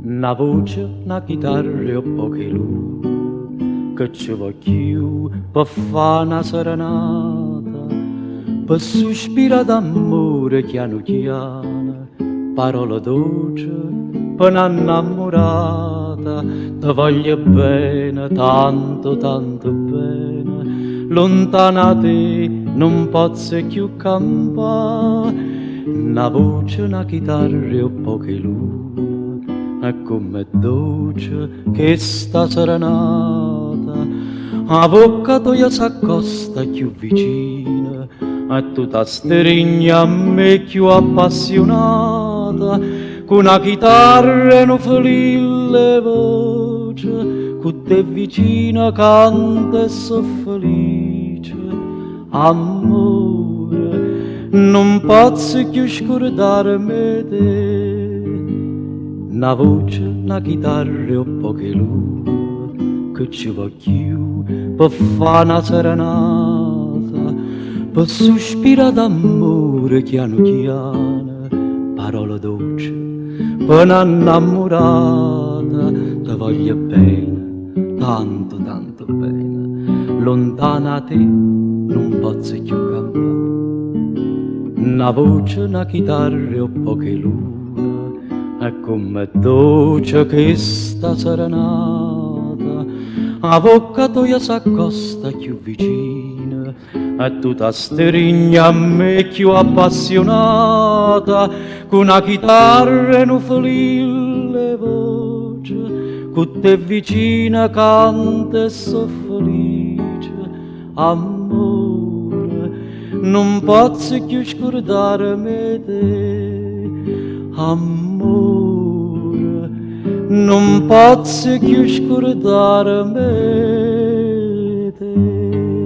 Una voce, una chitarra e un po' che lui, che ci voglio per fare una serenata, per sospirare d'amore chiano chiano, parole dolci per un'innamorata. Ti voglio bene, tanto, tanto bene, lontana da te non posso più campare. Una voce, una chitarra e un po' che lui, e come dolce che sta serenata, a bocca tua s'accosta più vicina, e tu ti stringi a me più appassionata, con una chitarra e una felice voce, con te vicina canta e so felice, amore, non posso più scordarmi te. Una voce, una chitarra e un po' che lui, che ci voglio per fare una serenata, per sospirare d'amore chiano chiano, parole dolci per un'innamorata. Ti voglio bene, tanto, tanto bene, lontana da te non posso più campare. Una voce, una chitarra e un po' che lui, e come dolce che sta serenata, a bocca tua s'accosta più vicina, e tu ti stringi a me più appassionata, con una chitarra e una felice voce, con te vicina canta e so felice, amore, non posso più scordarmi te, amore, non posso più scordarmi te.